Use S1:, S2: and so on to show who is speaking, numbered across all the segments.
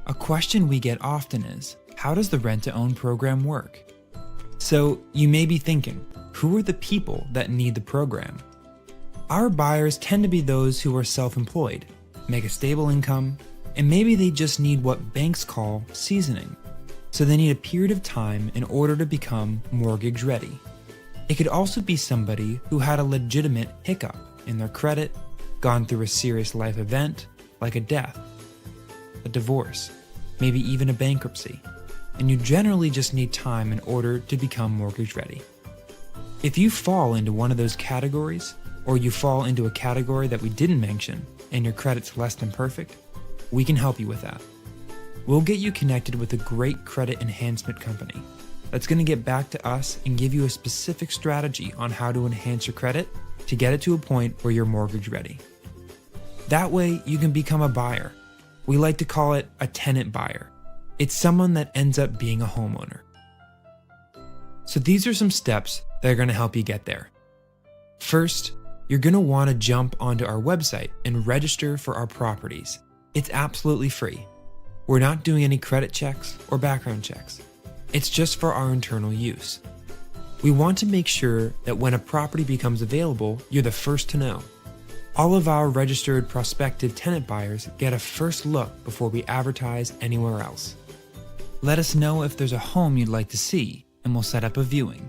S1: A question we get often is, how does the rent-to-own program work? So you may be thinking, who are the people that need the program? Our buyers tend to be those who are self-employed, make a stable income, and maybe they just need what banks call seasoning. So they need a period of time in order to become mortgage ready. It could also be somebody who had a legitimate hiccup in their credit, gone through a serious life event like a death, a divorce, maybe even a bankruptcy, and you generally just need time in order to become mortgage ready. If you fall into one of those categories, or you fall into a category that we didn't mention and your credit's less than perfect, we can help you with that. We'll get you connected with a great credit enhancement company that's going to get back to us and give you a specific strategy on how to enhance your credit to get it to a point where you're mortgage ready. That way you can become a buyer. We like to call it a tenant buyer. It's someone that ends up being a homeowner. So these are some steps that are going to help you get there. First, you're going to want to jump onto our website and register for our properties. It's absolutely free. We're not doing any credit checks or background checks. It's just for our internal use. We want to make sure that when a property becomes available, you're the first to know. All of our registered prospective tenant buyers get a first look before we advertise anywhere else. Let us know if there's a home you'd like to see, and we'll set up a viewing.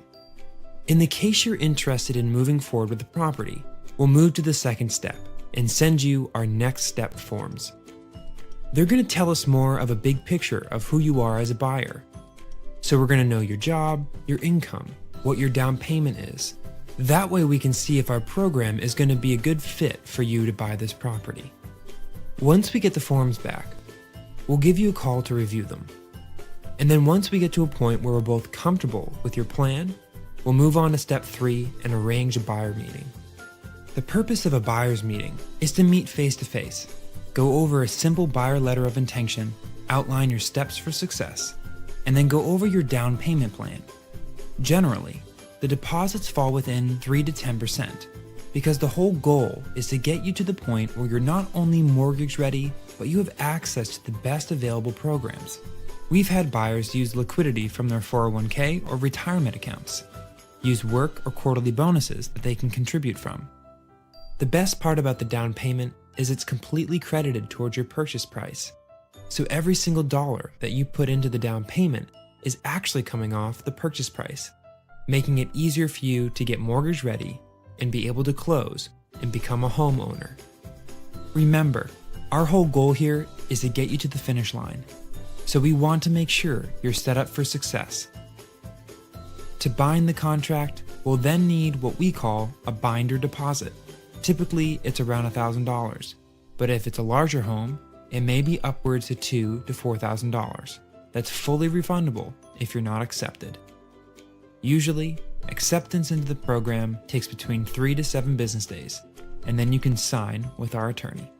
S1: In the case you're interested in moving forward with the property, we'll move to the second step and send you our next step forms. They're going to tell us more of a big picture of who you are as a buyer. So we're going to know your job, your income, what your down payment is. That way we can see if our program is going to be a good fit for you to buy this property. Once we get the forms back, we'll give you a call to review them. And then once we get to a point where we're both comfortable with your plan, we'll move on to step 3 and arrange a buyer meeting. The purpose of a buyer's meeting is to meet face to face, go over a simple buyer letter of intention, outline your steps for success, and then go over your down payment plan. Generally, the deposits fall within 3 to 10% because the whole goal is to get you to the point where you're not only mortgage ready, but you have access to the best available programs. We've had buyers use liquidity from their 401k or retirement accounts, use work or quarterly bonuses that they can contribute from. The best part about the down payment is it's completely credited towards your purchase price. So every single dollar that you put into the down payment is actually coming off the purchase price, making it easier for you to get mortgage ready and be able to close and become a homeowner. Remember, our whole goal here is to get you to the finish line. So we want to make sure you're set up for success. To bind the contract, we'll then need what we call a binder deposit. Typically, it's around $1,000, but if it's a larger home, it may be upwards to $2,000 to $4,000. That's fully refundable if you're not accepted. Usually, acceptance into the program takes between 3 to 7 business days, and then you can sign with our attorney.